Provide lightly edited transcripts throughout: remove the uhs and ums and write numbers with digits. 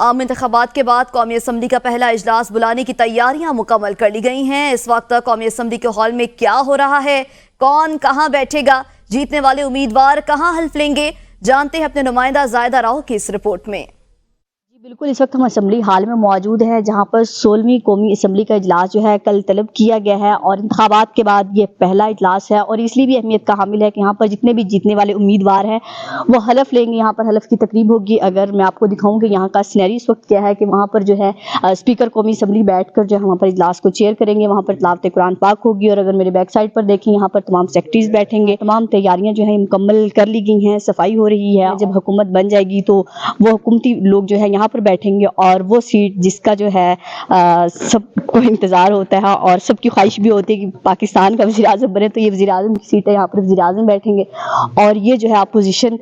عام انتخابات کے بعد قومی اسمبلی کا پہلا اجلاس بلانے کی تیاریاں مکمل کر لی گئی ہیں۔ اس وقت قومی اسمبلی کے ہال میں کیا ہو رہا ہے، کون کہاں بیٹھے گا، جیتنے والے امیدوار کہاں حلف لیں گے، جانتے ہیں اپنے نمائندہ زائدہ راؤ کی اس رپورٹ میں۔ بالکل، اس وقت ہم اسمبلی ہال میں موجود ہیں جہاں پر 16ویں قومی اسمبلی کا اجلاس جو ہے کل طلب کیا گیا ہے اور انتخابات کے بعد یہ پہلا اجلاس ہے اور اس لیے بھی اہمیت کا حامل ہے کہ یہاں پر جتنے بھی جیتنے والے امیدوار ہیں وہ حلف لیں گے۔ یہاں پر حلف کی تقریب ہوگی۔ اگر میں آپ کو دکھاؤں کہ یہاں کا سینیریو اس وقت کیا ہے کہ وہاں پر جو ہے اسپیکر قومی اسمبلی بیٹھ کر جو ہے وہاں پر اجلاس کو چیئر کریں گے، وہاں پر تلاوت قرآن پاک ہوگی اور اگر میرے بیک سائڈ پر دیکھیں یہاں پر تمام سیکرٹریز بیٹھیں گے۔ تمام تیاریاں جو ہیں مکمل کر لی گئی ہیں، صفائی ہو رہی ہے۔ جب حکومت بن جائے گی تو وہ حکومتی لوگ جو ہے یہاں پر بیٹھیں گے اور وہ سیٹ جس کا جو ہے سب کو انتظار ہوتا ہے اور سب کی خواہش بھی ہوتی ہے کہ پاکستان کا وزیر اعظم بنے، تو یہ وزیر اعظم کی سیٹ ہے، یہاں پر وزیر اعظم بیٹھیں گے اور یہ جو ہے اپوزیشن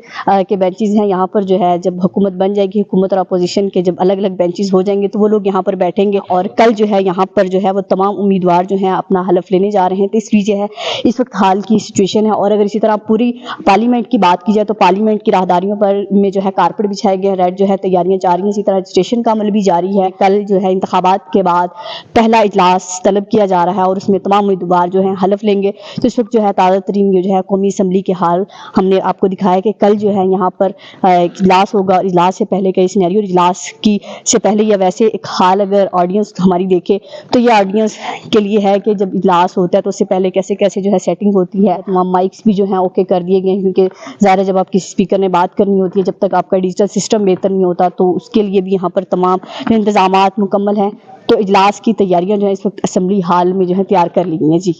کے بینچز ہیں۔ یہاں پر جو ہے جب حکومت بن جائے گی، حکومت اور اپوزیشن کے جب الگ الگ بینچز ہو جائیں گے تو وہ لوگ یہاں پر بیٹھیں گے اور کل جو ہے یہاں پر جو ہے وہ تمام امیدوار جو ہیں اپنا حلف لینے جا رہے ہیں۔ تو اس لیے جو ہے اس وقت حال کی سچویشن ہے اور اگر اسی طرح پوری پارلیمنٹ کی بات کی جائے تو پارلیمنٹ کی راہداریوں پر میں جو ہے کارپٹ بچھائے گئے ہیں، ریڈ جو ہے تیاریاں جاری ہیں، اسی طرح رجسٹریشن کا عمل بھی جاری ہے۔ کل جو ہے انتخابات کے بعد پہلا اجلاس طلب کیا جا رہا ہے اور اس میں تمام امیدوار جو ہیں حلف لیں گے۔ تو اس وقت جو ہے تازہ ترین یہ جو ہے قومی اسمبلی کے حال ہم نے آپ کو دکھایا کہ کل جو ہے یہاں پر اجلاس ہوگا اور اجلاس سے پہلے کئی سینیریو، اجلاس کی سے پہلے یا ویسے ایک حال اگر آڈینس ہماری دیکھے تو یہ آڈینس کے لیے ہے کہ جب اجلاس ہوتا ہے تو اس سے پہلے کیسے کیسے جو ہے سیٹنگ ہوتی ہے۔ تمام مائکس بھی جو ہیں اوکے کر دیے گئے ہیں کیونکہ ظاہر ہے جب آپ کسی اسپیکر نے بات کرنی ہوتی ہے، جب تک آپ کا ڈیجیٹل سسٹم بہتر نہیں ہوتا تو اس کے لیے بھی یہاں پر تمام انتظامات مکمل ہیں۔ تو اجلاس کی تیاریاں جو ہے اس وقت اسمبلی ہال میں جو ہے تیار کر لی گئی ہیں۔ جی